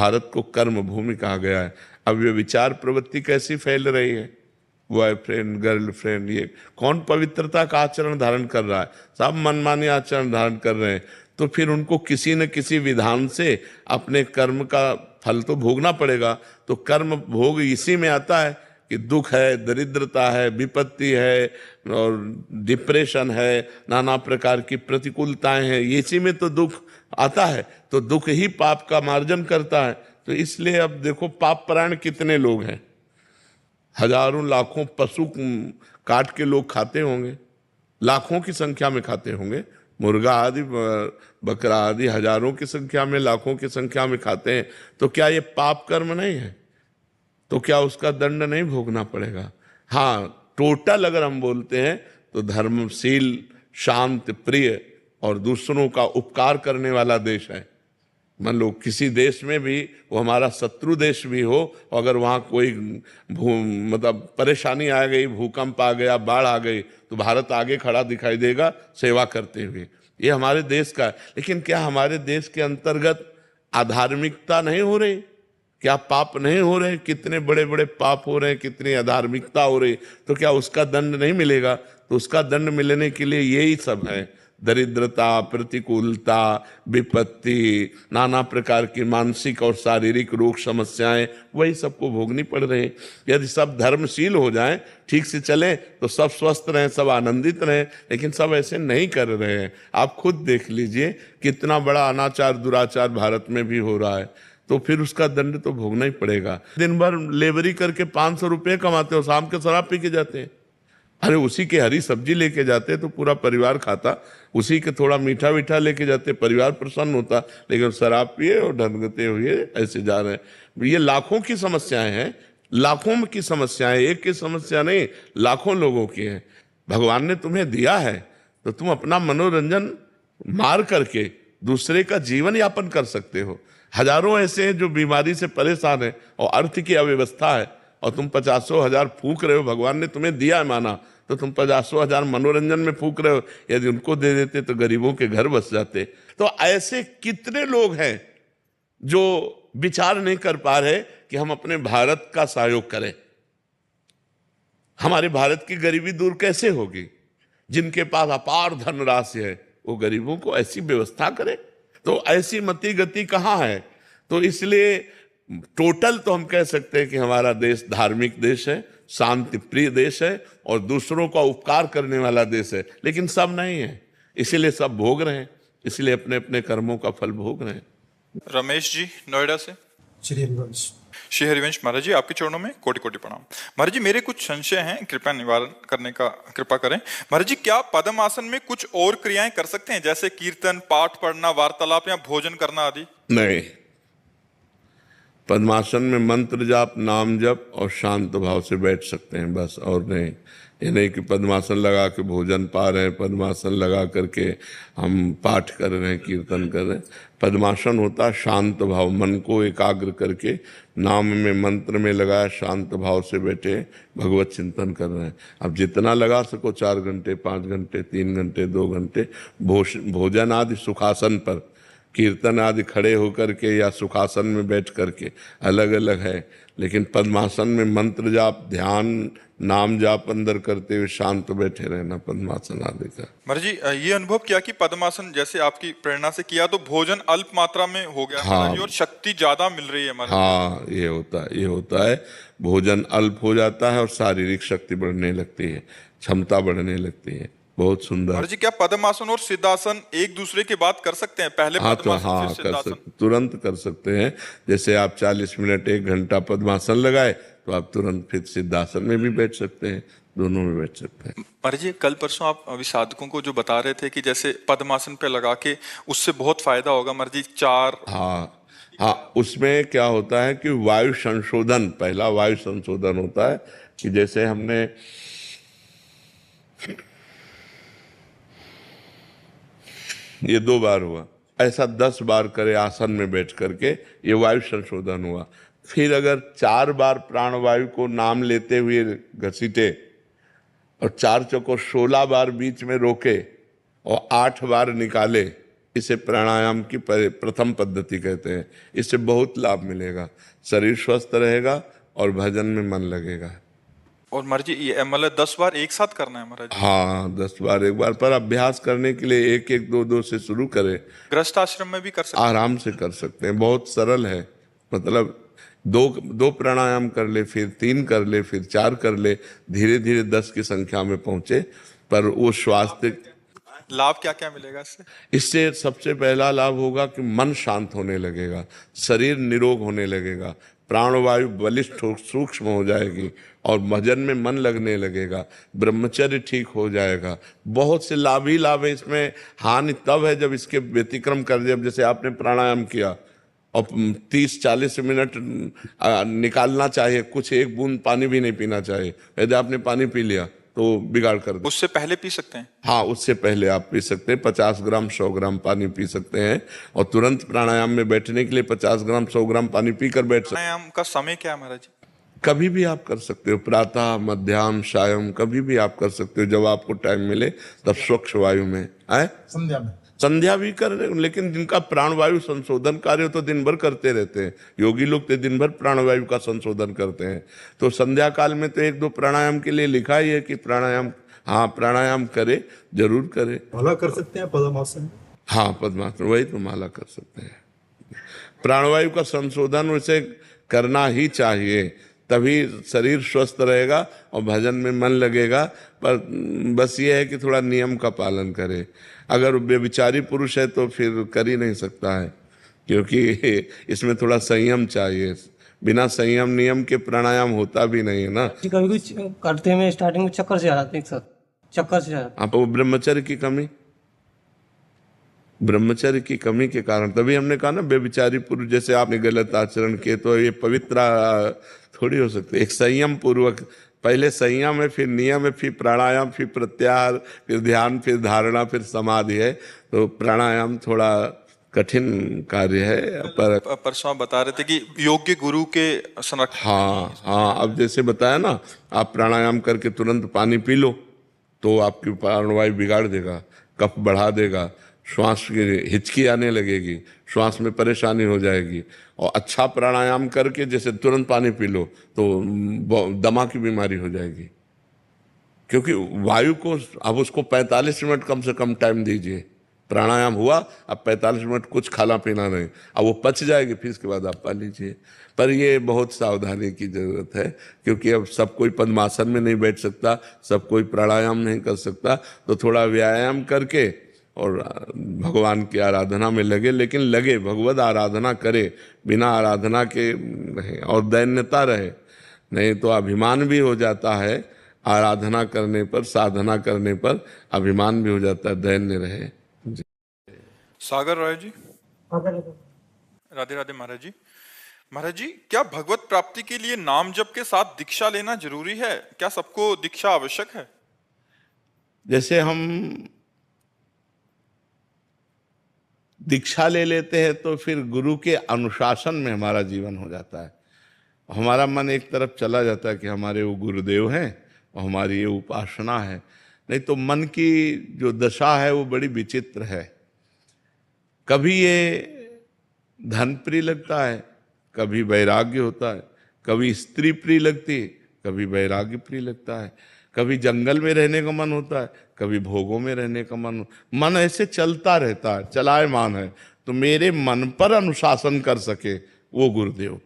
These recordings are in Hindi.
भारत को कर्म भूमि कहा गया है। अब ये विचार प्रवृत्ति कैसी फैल रही है, बॉयफ्रेंड गर्लफ्रेंड, ये कौन पवित्रता का आचरण धारण कर रहा है, सब मनमानी आचरण धारण कर रहे हैं। तो फिर उनको किसी न किसी विधान से अपने कर्म का फल तो भोगना पड़ेगा। तो कर्म भोग इसी में आता है कि दुख है, दरिद्रता है, विपत्ति है और डिप्रेशन है, नाना प्रकार की प्रतिकूलताएं हैं, इसी में तो दुख आता है। तो दुख ही पाप का मार्जन करता है। तो इसलिए अब देखो पाप परायण कितने लोग हैं, हजारों लाखों पशु काट के लोग खाते होंगे, लाखों की संख्या में खाते होंगे, मुर्गा आदि बकरा आदि हजारों की संख्या में, लाखों की संख्या में खाते हैं। तो क्या ये पाप कर्म नहीं है? तो क्या उसका दंड नहीं भोगना पड़ेगा? हाँ, टोटल अगर हम बोलते हैं तो धर्मशील, शांत, प्रिय और दूसरों का उपकार करने वाला देश है। मान लो किसी देश में भी, वो हमारा शत्रु देश भी हो, अगर वहाँ कोई मतलब परेशानी आ गई, भूकंप आ गया, बाढ़ आ गई, तो भारत आगे खड़ा दिखाई देगा सेवा करते हुए। ये हमारे देश का है। लेकिन क्या हमारे देश के अंतर्गत अधार्मिकता नहीं हो रही? क्या पाप नहीं हो रहे? कितने बड़े बड़े पाप हो रहे हैं, कितनी अधार्मिकता हो रही। तो क्या उसका दंड नहीं मिलेगा? तो उसका दंड मिलने के लिए यही सब है, दरिद्रता, प्रतिकूलता, विपत्ति, नाना प्रकार की मानसिक और शारीरिक रोग समस्याएं, वही सबको भोगनी पड़ रही। यदि सब धर्मशील हो जाएं, ठीक से चलें, तो सब स्वस्थ रहें, सब आनंदित रहें। लेकिन सब ऐसे नहीं कर रहे हैं। आप खुद देख लीजिए कितना बड़ा अनाचार दुराचार भारत में भी हो रहा है। तो फिर उसका दंड तो भोगना ही पड़ेगा। दिन भर लेबरी करके 500 रुपये कमाते हो, शाम के शराब पी के जाते हैं। अरे उसी के हरी सब्जी लेके जाते तो पूरा परिवार खाता, उसी के थोड़ा मीठा मीठा लेके जाते, परिवार प्रसन्न होता। लेकिन शराब पिए और ढंगते हुए ऐसे जा रहे हैं। ये लाखों की समस्याएं हैं, लाखों की समस्याएं, एक की समस्या नहीं, लाखों लोगों की है। भगवान ने तुम्हें दिया है तो तुम अपना मनोरंजन मार करके दूसरे का जीवन यापन कर सकते हो। हजारों ऐसे हैं जो बीमारी से परेशान हैं और अर्थ की अव्यवस्था है, और तुम 50,000 फूंक रहे हो। भगवान ने तुम्हें दिया है माना, तो तुम 50,000 मनोरंजन में फूंक रहे हो। यदि उनको दे देते तो गरीबों के घर बस जाते। तो ऐसे कितने लोग हैं जो विचार नहीं कर पा रहे कि हम अपने भारत का सहयोग करें। हमारे भारत की गरीबी दूर कैसे होगी? जिनके पास अपार धनराशि है वो गरीबों को ऐसी व्यवस्था करे। तो ऐसी मति गति कहाँ है? तो इसलिए टोटल तो हम कह सकते हैं कि हमारा देश धार्मिक देश है, शांति प्रिय देश है और दूसरों का उपकार करने वाला देश है। लेकिन सब नहीं है, इसीलिए सब भोग रहे हैं, इसलिए अपने अपने कर्मों का फल भोग रहे हैं। रमेश जी नोएडा से। श्री हरिवंश महाराज जी, आपके चरणों में कोटि कोटि प्रणाम। महाराज जी, मेरे कुछ संशय हैं, कृपया निवारण करने का कृपा करें। महाराज जी, क्या पद्म आसन में कुछ और क्रियाएं कर सकते हैं, जैसे कीर्तन, पाठ पढ़ना, वार्तालाप या भोजन करना आदि? नहीं, पद्मासन में मंत्र जाप, नाम जप और शांत भाव से बैठ सकते हैं, बस, और नहीं। ये नहीं कि पद्मासन लगा के भोजन पा रहे हैं, पद्मासन लगा करके हम पाठ कर रहे हैं, कीर्तन कर रहे हैं। पद्मासन होता है शांत भाव, मन को एकाग्र करके नाम में, मंत्र में लगाया, शांत भाव से बैठे भगवत चिंतन कर रहे हैं। अब जितना लगा सको, 4 घंटे, 5 घंटे, 3 घंटे, 2 घंटे, भोजन आदि सुखासन पर, कीर्तन आदि खड़े होकर के या सुखासन में बैठ करके, अलग अलग है। लेकिन पद्मासन में मंत्र जाप, ध्यान, नाम जाप अंदर करते हुए शांत बैठे रहना, पद्मासन आदि का। महाराज जी, ये अनुभव किया कि पद्मासन जैसे आपकी प्रेरणा से किया तो भोजन अल्प मात्रा में हो गया, हाँ, और शक्ति ज्यादा मिल रही है। हाँ, ये होता है, भोजन अल्प हो जाता है और शारीरिक शक्ति बढ़ने लगती है, क्षमता बढ़ने लगती है। बहुत सुंदर। महाराज जी, क्या पद्मासन और सिद्धासन एक दूसरे के बाद कर सकते हैं? पहले हाँ, पद्मासन, तो हाँ, फिर सिद्धासन? तुरंत कर सकते हैं। जैसे आप 40 मिनट 1 घंटा पद्मासन लगाए तो आप तुरंत फिर सिद्धासन में भी बैठ सकते हैं, दोनों में बैठ सकते हैं। महाराज जी, कल परसों आप विसाधकों को जो बता रहे थे कि जैसे पद्मासन पे लगा के उससे बहुत फायदा होगा। महाराज जी, 4 हाँ, उसमें क्या होता है कि वायु संशोधन, पहला वायु संशोधन होता है कि जैसे हमने ये 2 बार हुआ, ऐसा 10 बार करे आसन में बैठ करके, ये वायु संशोधन हुआ। फिर अगर 4 बार प्राणवायु को नाम लेते हुए घसीटे और 4 चौको 16 बार बीच में रोके और 8 बार निकाले, इसे प्राणायाम की प्रथम पद्धति कहते हैं। इससे बहुत लाभ मिलेगा, शरीर स्वस्थ रहेगा और भजन में मन लगेगा। और महाराज जी ये मतलब 10 बार एक साथ करना है महाराज जी? हाँ, 10 बार एक बार, पर अभ्यास करने के लिए एक एक दो दो से शुरू करें। गृहस्थ आश्रम में भी कर सकते आराम से कर सकते हैं, बहुत सरल है। मतलब दो दो प्राणायाम कर ले, फिर 3 कर ले, फिर 4 कर ले, धीरे धीरे 10 की संख्या में पहुंचे। पर वो स्वास्थ्य हैं? लाभ क्या क्या मिलेगा इससे? इससे सबसे पहला लाभ होगा कि मन शांत होने लगेगा, शरीर निरोग होने लगेगा, प्राणवायु बलिष्ठ सूक्ष्म हो जाएगी और भजन में मन लगने लगेगा, ब्रह्मचर्य ठीक हो जाएगा। बहुत से लाभ ही लाभ है इसमें। हानि तब है जब इसके व्यतिक्रम कर दिया। जैसे आपने प्राणायाम किया और 30-40 मिनट निकालना चाहिए, कुछ एक बूंद पानी भी नहीं पीना चाहिए। यदि आपने पानी पी लिया तो बिगाड़ कर दे। उससे पहले पी सकते हैं? हाँ, उससे पहले आप पी सकते हैं। 50 ग्राम 100 ग्राम पानी पी सकते हैं और तुरंत प्राणायाम में बैठने के लिए 50 ग्राम 100 ग्राम पानी पीकर बैठ सकते हैं। प्राणायाम का समय क्या है महाराज जी? कभी भी आप कर सकते हो, प्रातः मध्याह्न सायं कभी भी आप कर सकते हो, जब आपको टाइम मिले तब स्वच्छ वायु में आए। संध्या में संध्या भी कर रहे, लेकिन जिनका प्राणवायु संशोधन कार्य तो दिन भर करते रहते हैं। योगी लोग तो दिन भर प्राणवायु का संशोधन करते हैं। तो संध्या काल में तो 1-2 प्राणायाम के लिए लिखा ही है कि प्राणायाम, हाँ प्राणायाम करे, जरूर करे। माला कर सकते हैं पद्मासन? हाँ, पद्मासन, वही तो माला कर सकते हैं। प्राणवायु का संशोधन उसे करना ही चाहिए, तभी शरीर स्वस्थ रहेगा और भजन में मन लगेगा। पर बस ये है कि थोड़ा नियम का पालन करे। अगर व्यभिचारी पुरुष है तो फिर कर ही नहीं सकता है, क्योंकि इसमें थोड़ा संयम चाहिए। बिना संयम नियम के प्राणायाम होता भी नहीं है ना। कभी कुछ करते में स्टार्टिंग में चक्कर से आ जाते एक साथ, चक्कर से आ जाते। आप वो ब्रह्मचर्य की कमी, ब्रह्मचर्य की कमी के कारण, तभी हमने कहा ना व्यभिचारी पुरुष जैसे आपने गलत आचरण किए तो ये पवित्र थोड़ी हो सकते। एक संयम पूर्वक, पहले संयम है, फिर नियम है, फिर प्राणायाम, फिर प्रत्याहार, फिर ध्यान, फिर धारणा, फिर समाधि है। तो प्राणायाम थोड़ा कठिन कार्य है। पर परसों आप बता रहे थे कि योग्य गुरु के संरक्षण। हाँ हाँ, अब जैसे बताया ना, आप प्राणायाम करके तुरंत पानी पी लो तो आपकी प्राणवायु बिगाड़ देगा, कफ बढ़ा देगा, श्वास की हिचकी आने लगेगी, श्वास में परेशानी हो जाएगी। और अच्छा प्राणायाम करके जैसे तुरंत पानी पी लो तो दमा की बीमारी हो जाएगी, क्योंकि वायु को अब उसको 45 मिनट कम से कम टाइम दीजिए। प्राणायाम हुआ, अब 45 मिनट कुछ खाना पीना नहीं, अब वो पच जाएगी, फिर इसके बाद आप पा लीजिए। पर ये बहुत सावधानी की जरूरत है, क्योंकि अब सब कोई पद्मासन में नहीं बैठ सकता, सब कोई प्राणायाम नहीं कर सकता। तो थोड़ा व्यायाम करके और भगवान की आराधना में लगे, लेकिन लगे भगवत आराधना करे, बिना आराधना के रहे और दैन्यता रहे। नहीं तो अभिमान भी हो जाता है, आराधना करने पर, साधना करने पर अभिमान भी हो जाता है, दैन्य रहे। सागर राय जी, राधे राधे महाराज जी। महाराज जी, क्या भगवत प्राप्ति के लिए नाम जप के साथ दीक्षा लेना जरूरी है? क्या सबको दीक्षा आवश्यक है? जैसे हम दीक्षा ले लेते हैं तो फिर गुरु के अनुशासन में हमारा जीवन हो जाता है। हमारा मन एक तरफ चला जाता है कि हमारे वो गुरुदेव हैं और हमारी ये उपासना है। नहीं तो मन की जो दशा है वो बड़ी विचित्र है। कभी ये धन प्रिय लगता है, कभी वैराग्य होता है, कभी स्त्री प्रिय लगती है, कभी वैराग्य प्रिय लगता है, कभी जंगल में रहने का मन होता है, कभी भोगों में रहने का मन ऐसे चलता रहता है, चलायमान है। तो मेरे मन पर अनुशासन कर सके वो गुरुदेव,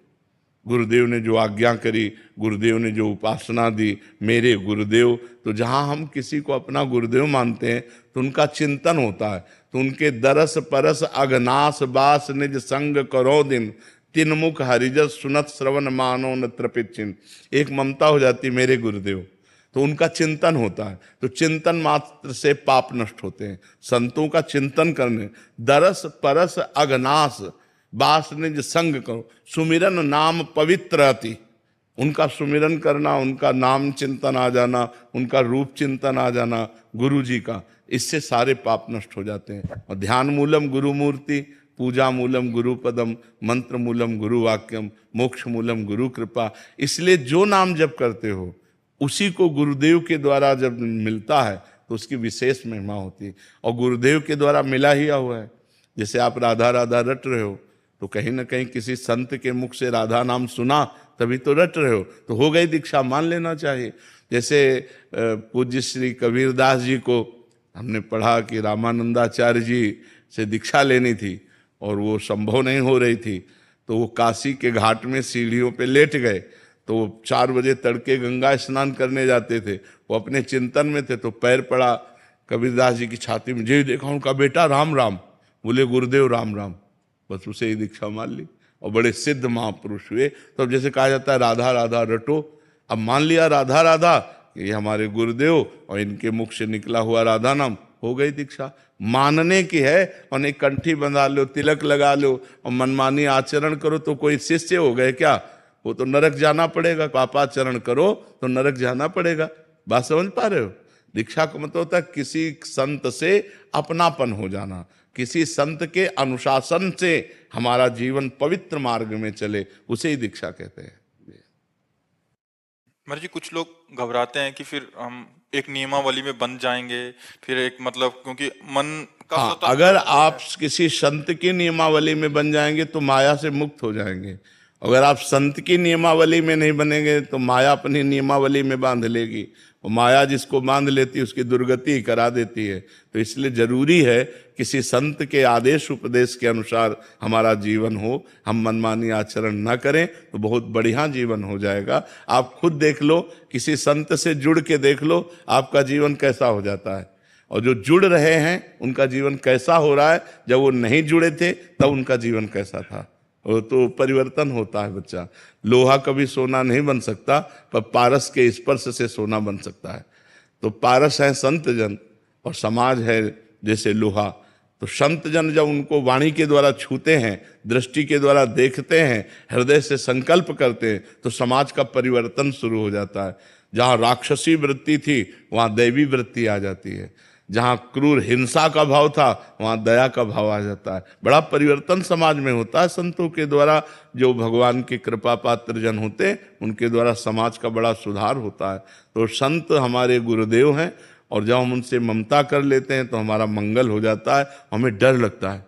गुरुदेव ने जो आज्ञा करी, गुरुदेव ने जो उपासना दी, मेरे गुरुदेव। तो जहाँ हम किसी को अपना गुरुदेव मानते हैं तो उनका चिंतन होता है, तो उनके दरस परस अगनास बास निज संग करो दिन, तीन मुख हरिजस सुनत श्रवण मानो न तृपित चिन्ह। एक ममता हो जाती मेरे गुरुदेव, तो उनका चिंतन होता है। तो चिंतन मात्र से पाप नष्ट होते हैं। संतों का चिंतन करने, दरस परस अगनास बास निज संग करो, सुमिरन नाम पवित्र अति। उनका सुमिरन करना, उनका नाम चिंतन आ जाना, उनका रूप चिंतन आ जाना गुरु जी का, इससे सारे पाप नष्ट हो जाते हैं। और ध्यान मूलम गुरु मूर्ति, पूजा मूलम गुरु पदम, मंत्र मूलम गुरु वाक्यम, मोक्ष मूलम गुरु कृपा। इसलिए जो नाम जप करते हो उसी को गुरुदेव के द्वारा जब मिलता है तो उसकी विशेष महिमा होती है। और गुरुदेव के द्वारा मिला ही हुआ है। जैसे आप राधा राधा रट रहे हो तो कहीं ना कहीं किसी संत के मुख से राधा नाम सुना तभी तो रट रहे हो, तो हो गई दीक्षा, मान लेना चाहिए। जैसे पूज्य श्री कबीरदास जी को हमने पढ़ा कि रामानंदाचार्य जी से दीक्षा लेनी थी और वो संभव नहीं हो रही थी, तो वो काशी के घाट में सीढ़ियों पे लेट गए। तो वो 4 बजे तड़के गंगा स्नान करने जाते थे, वो अपने चिंतन में थे, तो पैर पड़ा कबीरदास जी की छाती में, जी देखा उनका बेटा राम राम, बोले गुरुदेव राम राम, बस उसे ही दीक्षा मान ली और बड़े सिद्ध महापुरुष हुए। तो अब जैसे कहा जाता है राधा राधा रटो, अब मान लिया राधा राधा, ये हमारे गुरुदेव और इनके मुख से निकला हुआ राधा नाम, हो गई दीक्षा। मानने की है, और एक कंठी बंधा लो, तिलक लगा लो और मनमानी आचरण करो तो कोई शिष्य हो गए क्या? वो तो नरक जाना पड़ेगा, पापाचरण करो तो नरक जाना पड़ेगा। बात समझ पा रहे हो? दीक्षा का मतलब होता है किसी संत से अपनापन हो जाना, किसी संत के अनुशासन से हमारा जीवन पवित्र मार्ग में चले, उसे ही दीक्षा कहते हैं। महाराज जी कुछ लोग घबराते हैं कि फिर हम एक नियमावली में बन जाएंगे, फिर एक मतलब क्योंकि मन का हाँ, अगर आप किसी संत की नियमावली में बन जाएंगे तो माया से मुक्त हो जाएंगे। अगर आप संत की नियमावली में नहीं बनेंगे तो माया अपनी नियमावली में बांध लेगी, और माया जिसको बांध लेती है उसकी दुर्गति करा देती है। तो इसलिए जरूरी है किसी संत के आदेश उपदेश के अनुसार हमारा जीवन हो, हम मनमानी आचरण न करें तो बहुत बढ़िया जीवन हो जाएगा। आप खुद देख लो, किसी संत से जुड़ के देख लो आपका जीवन कैसा हो जाता है, और जो जुड़ रहे हैं उनका जीवन कैसा हो रहा है, जब वो नहीं जुड़े थे तब उनका जीवन कैसा था। वो तो परिवर्तन होता है बच्चा। लोहा कभी सोना नहीं बन सकता, पर पारस के स्पर्श से सोना बन सकता है। तो पारस है संत जन और समाज है जैसे लोहा। तो संत जन जब उनको वाणी के द्वारा छूते हैं, दृष्टि के द्वारा देखते हैं, हृदय से संकल्प करते हैं, तो समाज का परिवर्तन शुरू हो जाता है। जहाँ राक्षसी वृत्ति थी वहाँ दैवी वृत्ति आ जाती है, जहाँ क्रूर हिंसा का भाव था वहाँ दया का भाव आ जाता है। बड़ा परिवर्तन समाज में होता है संतों के द्वारा। जो भगवान के कृपा पात्र जन होते हैं उनके द्वारा समाज का बड़ा सुधार होता है। तो संत हमारे गुरुदेव हैं, और जब हम उनसे ममता कर लेते हैं तो हमारा मंगल हो जाता है। हमें डर लगता है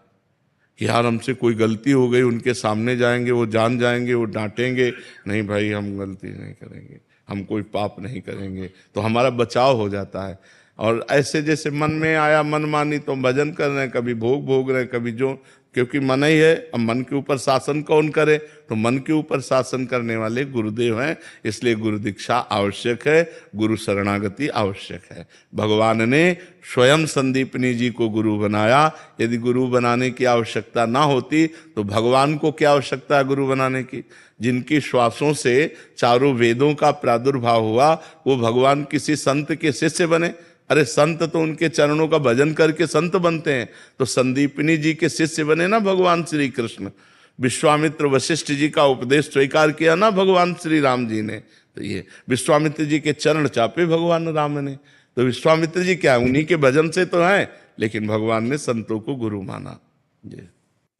कि यार हमसे कोई गलती हो गई, उनके सामने जाएंगे, वो जान जाएंगे, वो डांटेंगे। नहीं भाई, हम गलती नहीं करेंगे, हम कोई पाप नहीं करेंगे, तो हमारा बचाव हो जाता है। और ऐसे जैसे मन में आया मन मानी तो भजन कर रहे हैं, कभी भोग भोग रहे हैं, कभी जो, क्योंकि मन ही है। अब मन के ऊपर शासन कौन करे? तो मन के ऊपर शासन करने वाले गुरुदेव हैं। इसलिए गुरु दीक्षा आवश्यक है, गुरु शरणागति आवश्यक है। भगवान ने स्वयं संदीपनी जी को गुरु बनाया। यदि गुरु बनाने की आवश्यकता ना होती तो भगवान को क्या आवश्यकता है गुरु बनाने की? जिनकी श्वासों से चारों वेदों का प्रादुर्भाव हुआ वो भगवान किसी संत के शिष्य बने? अरे संत तो उनके चरणों का भजन करके संत बनते हैं। तो संदीपनी जी के शिष्य बने ना भगवान श्री कृष्ण। विश्वामित्र वशिष्ठ जी का उपदेश स्वीकार किया ना भगवान श्री राम जी ने। तो ये विश्वामित्र जी के चरण चापे भगवान राम ने। तो विश्वामित्र जी क्या, उन्हीं के भजन से तो हैं, लेकिन भगवान ने संतों को गुरु माना। ये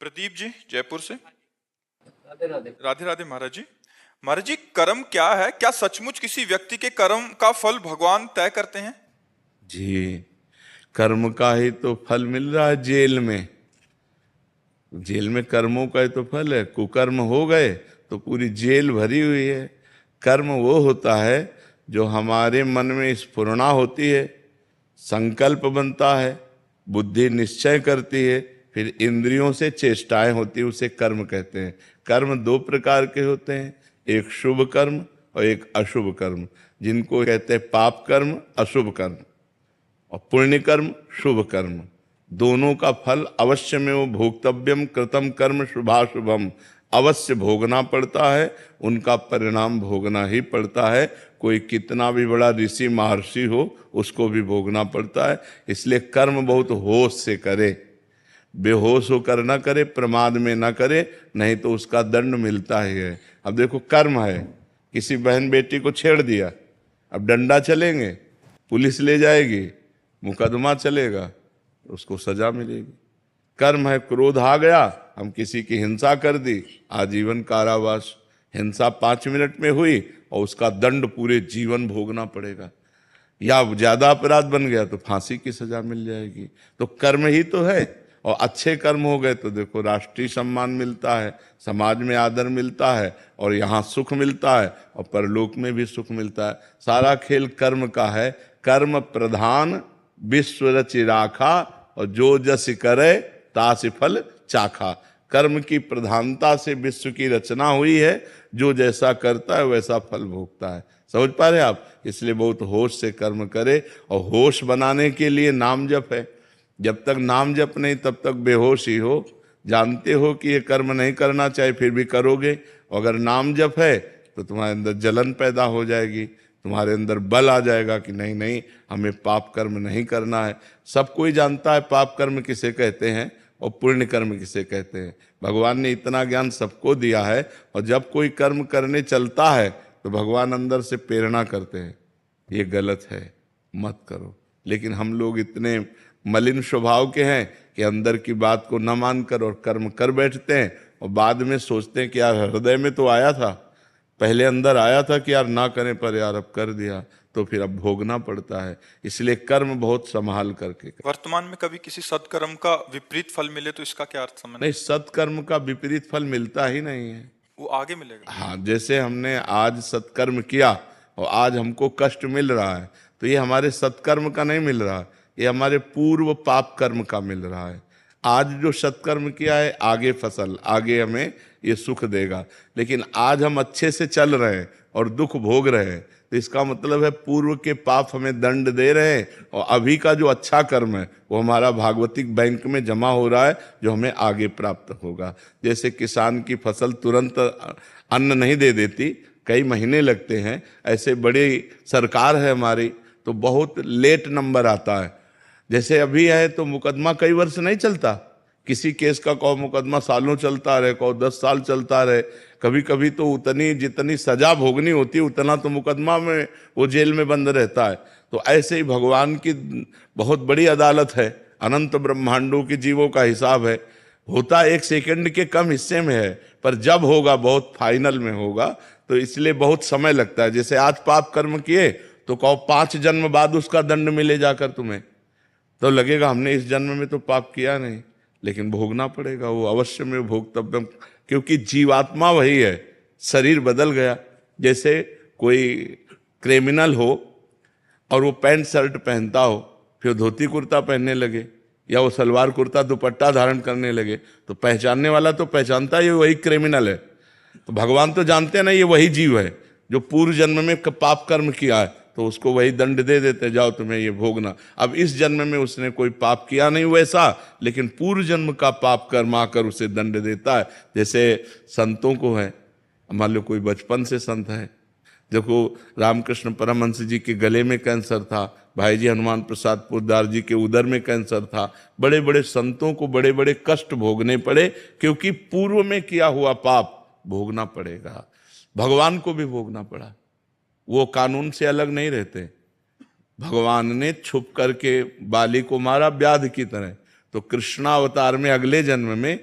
प्रदीप जी जयपुर से। राधे राधे महाराज जी। महाराज जी कर्म क्या है? क्या सचमुच किसी व्यक्ति के कर्म का फल भगवान तय करते हैं? जी, कर्म का ही तो फल मिल रहा है जेल में। जेल में कर्मों का ही तो फल है। कुकर्म हो गए तो पूरी जेल भरी हुई है। कर्म वो होता है जो हमारे मन में स्फुरणा होती है, संकल्प बनता है, बुद्धि निश्चय करती है, फिर इंद्रियों से चेष्टाएं होती है, उसे कर्म कहते हैं। कर्म 2 प्रकार के होते हैं, एक शुभ कर्म और एक अशुभ कर्म, जिनको कहते हैं पाप कर्म, अशुभ कर्म, और पुण्य कर्म, शुभ कर्म। दोनों का फल अवश्य में वो भोक्तव्यम कृतम कर्म शुभाशुभम, अवश्य भोगना पड़ता है, उनका परिणाम भोगना ही पड़ता है। कोई कितना भी बड़ा ऋषि महर्षि हो उसको भी भोगना पड़ता है। इसलिए कर्म बहुत होश से करे, बेहोश होकर न करे, प्रमाद में न करे, नहीं तो उसका दंड मिलता ही है। अब देखो कर्म है, किसी बहन बेटी को छेड़ दिया, अब डंडा चलेंगे, पुलिस ले जाएगी, मुकदमा चलेगा, उसको सजा मिलेगी। कर्म है, क्रोध आ गया, हम किसी की हिंसा कर दी, आजीवन कारावास। हिंसा 5 मिनट में हुई और उसका दंड पूरे जीवन भोगना पड़ेगा। या ज्यादा अपराध बन गया तो फांसी की सजा मिल जाएगी। तो कर्म ही तो है। और अच्छे कर्म हो गए तो देखो राष्ट्रीय सम्मान मिलता है, समाज में आदर मिलता है, और यहाँ सुख मिलता है, और परलोक में भी सुख मिलता है। सारा खेल कर्म का है। कर्म प्रधान विश्व रचि राखा, और जो जस करे तासि फल चाखा। कर्म की प्रधानता से विश्व की रचना हुई है, जो जैसा करता है वैसा फल भोगता है। समझ पा रहे आप? इसलिए बहुत होश से कर्म करे, और होश बनाने के लिए नाम जप है। जब तक नाम जप नहीं तब तक बेहोश ही हो। जानते हो कि ये कर्म नहीं करना चाहिए, फिर भी करोगे। अगर नाम जप है तो तुम्हारे अंदर जलन पैदा हो जाएगी, तुम्हारे अंदर बल आ जाएगा कि नहीं नहीं, हमें पाप कर्म नहीं करना है। सब कोई जानता है पाप कर्म किसे कहते हैं और पुण्य कर्म किसे कहते हैं। भगवान ने इतना ज्ञान सबको दिया है, और जब कोई कर्म करने चलता है तो भगवान अंदर से प्रेरणा करते हैं, ये गलत है, मत करो। लेकिन हम लोग इतने मलिन स्वभाव के हैं कि अंदर की बात को न मानकर और कर्म कर बैठते हैं, और बाद में सोचते हैं कि यार हृदय में तो आया था, पहले अंदर आया था कि यार ना करें, पर यार अब कर दिया तो फिर अब भोगना पड़ता है। इसलिए कर्म बहुत संभाल करके। वर्तमान में कभी किसी सत्कर्म का विपरीत फल मिले तो इसका क्या अर्थ समझ? नहीं, सत्कर्म का विपरीत फल मिलता ही नहीं है, वो आगे मिलेगा। हाँ, जैसे हमने आज सत्कर्म किया और आज हमको कष्ट मिल रहा है, तो ये हमारे सत्कर्म का नहीं मिल रहा, ये हमारे पूर्व पाप कर्म का मिल रहा है। आज जो सत्कर्म किया है आगे फसल, आगे हमें ये सुख देगा। लेकिन आज हम अच्छे से चल रहे हैं और दुख भोग रहे हैं, तो इसका मतलब है पूर्व के पाप हमें दंड दे रहे हैं, और अभी का जो अच्छा कर्म है वो हमारा भागवतिक बैंक में जमा हो रहा है, जो हमें आगे प्राप्त होगा। जैसे किसान की फसल तुरंत अन्न नहीं दे देती, कई महीने लगते हैं, ऐसे बड़ी सरकार है हमारी तो बहुत लेट नंबर आता है। जैसे अभी है तो मुकदमा कई वर्ष नहीं चलता, किसी केस का कहो मुकदमा सालों चलता रहे, कहो 10 साल चलता रहे। कभी कभी तो उतनी जितनी सजा भोगनी होती है उतना तो मुकदमा में वो जेल में बंद रहता है। तो ऐसे ही भगवान की बहुत बड़ी अदालत है, अनंत ब्रह्मांडों के जीवों का हिसाब है। होता 1 सेकंड के कम हिस्से में है, पर जब होगा बहुत फाइनल में होगा, तो इसलिए बहुत समय लगता है। जैसे आज पाप कर्म किए तो कहो 5 जन्म बाद उसका दंड मिले जाकर तुम्हें, तो लगेगा हमने इस जन्म में तो पाप किया नहीं, लेकिन भोगना पड़ेगा, वो अवश्य में भोगतव्यम, क्योंकि जीवात्मा वही है, शरीर बदल गया। जैसे कोई क्रिमिनल हो और वो पैंट शर्ट पहनता हो, फिर धोती कुर्ता पहनने लगे, या वो सलवार कुर्ता दुपट्टा धारण करने लगे, तो पहचानने वाला तो पहचानता है ये वही क्रिमिनल है। तो भगवान तो जानते हैं ना ये वही जीव है जो पूर्व जन्म में पाप कर्म किया है, तो उसको वही दंड दे देते, जाओ तुम्हें ये भोगना। अब इस जन्म में उसने कोई पाप किया नहीं वैसा, लेकिन पूर्व जन्म का पाप कर्म आकर उसे दंड देता है। जैसे संतों को है, मान लो कोई बचपन से संत है, देखो रामकृष्ण परमहंस जी के गले में कैंसर था, भाई जी हनुमान प्रसाद पोद्दार जी के उदर में कैंसर था। बड़े बड़े संतों को बड़े बड़े कष्ट भोगने पड़े, क्योंकि पूर्व में किया हुआ पाप भोगना पड़ेगा। भगवान को भी भोगना पड़ा, वो कानून से अलग नहीं रहते। भगवान ने छुप करके बाली को मारा व्याध की तरह, तो कृष्णावतार में अगले जन्म में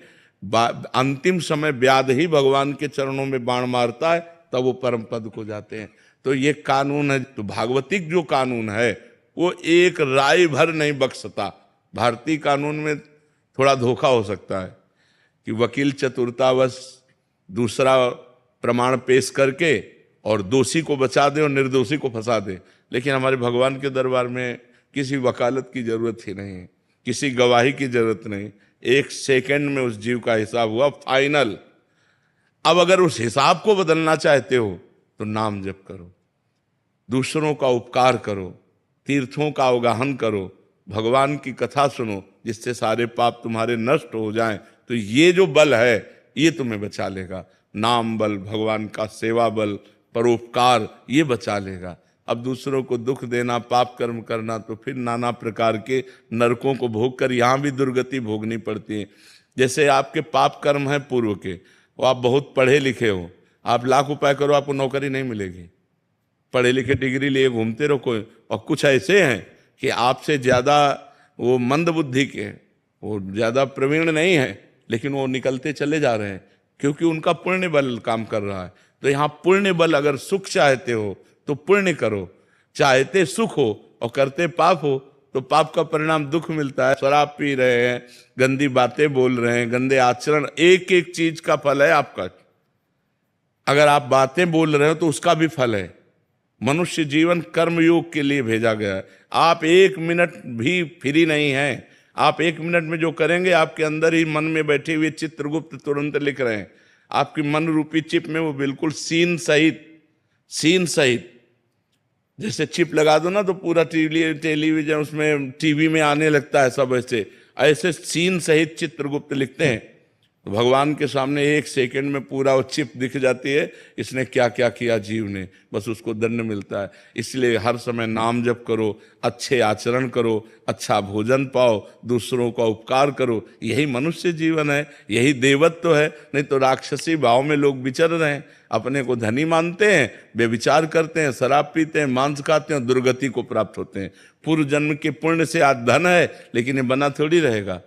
अंतिम समय व्याध ही भगवान के चरणों में बाण मारता है, तब वो परम पद को जाते हैं। तो ये कानून है। तो भागवतिक जो कानून है वो एक राय भर नहीं बख्शता। भारतीय कानून में थोड़ा धोखा हो सकता है कि वकील चतुरतावश दूसरा प्रमाण पेश करके और दोषी को बचा दे और निर्दोषी को फंसा दे, लेकिन हमारे भगवान के दरबार में किसी वकालत की जरूरत ही नहीं है, किसी गवाही की जरूरत नहीं। 1 सेकंड में उस जीव का हिसाब हुआ फाइनल। अब अगर उस हिसाब को बदलना चाहते हो तो नाम जप करो, दूसरों का उपकार करो, तीर्थों का अवगाहन करो, भगवान की कथा सुनो, जिससे सारे पाप तुम्हारे नष्ट हो जाएं। तो ये जो बल है ये तुम्हें बचा लेगा। नाम बल, भगवान का सेवा बल, परोपकार, ये बचा लेगा। अब दूसरों को दुख देना, पाप कर्म करना, तो फिर नाना प्रकार के नरकों को भोग कर यहाँ भी दुर्गति भोगनी पड़ती है। जैसे आपके पाप कर्म है पूर्व के, वो आप बहुत पढ़े लिखे हो, आप लाख उपाय करो आपको नौकरी नहीं मिलेगी, पढ़े लिखे डिग्री लिए घूमते रहो कोई। और कुछ ऐसे हैं कि आपसे ज़्यादा वो मंद बुद्धि के, वो ज़्यादा प्रवीण नहीं है, लेकिन वो निकलते चले जा रहे हैं, क्योंकि उनका पुण्य बल काम कर रहा है। तो यहाँ पुण्य बल, अगर सुख चाहते हो तो पुण्य करो, चाहते सुख हो और करते पाप हो तो पाप का परिणाम दुख मिलता है। शराब पी रहे हैं, गंदी बातें बोल रहे हैं, गंदे आचरण, एक एक चीज का फल है आपका। अगर आप बातें बोल रहे हो तो उसका भी फल है। मनुष्य जीवन कर्मयोग के लिए भेजा गया है। आप एक मिनट भी फ्री नहीं हैं। आप एक मिनट में जो करेंगे, आपके अंदर ही मन में बैठे हुए चित्रगुप्त तुरंत लिख रहे हैं। आपकी मन रूपी चिप में वो बिल्कुल सीन सहित जैसे चिप लगा दो ना तो पूरा टेलीविजन उसमें टीवी में आने लगता है। सब ऐसे सीन सहित चित्रगुप्त लिखते हैं। तो भगवान के सामने एक सेकंड में पूरा वो चिप दिख जाती है, इसने क्या क्या किया जीव ने, बस उसको दंड मिलता है। इसलिए हर समय नाम जप करो, अच्छे आचरण करो, अच्छा भोजन पाओ, दूसरों का उपकार करो। यही मनुष्य जीवन है, यही देवत्व है। नहीं तो राक्षसी भाव में लोग विचर रहे हैं, अपने को धनी मानते हैं, व्यभिचार करते हैं, शराब पीते हैं, मांस खाते हैं, दुर्गति को प्राप्त होते हैं। पूर्व जन्म के पुण्य से आज धन है, लेकिन ये बना थोड़ी रहेगा,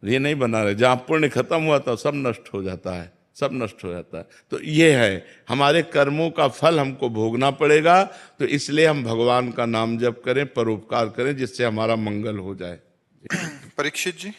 ये नहीं बना रहे। जहाँ पुण्य खत्म हुआ था सब नष्ट हो जाता है, सब नष्ट हो जाता है। तो ये है, हमारे कर्मों का फल हमको भोगना पड़ेगा। तो इसलिए हम भगवान का नाम जप करें, परोपकार करें, जिससे हमारा मंगल हो जाए। परीक्षित जी,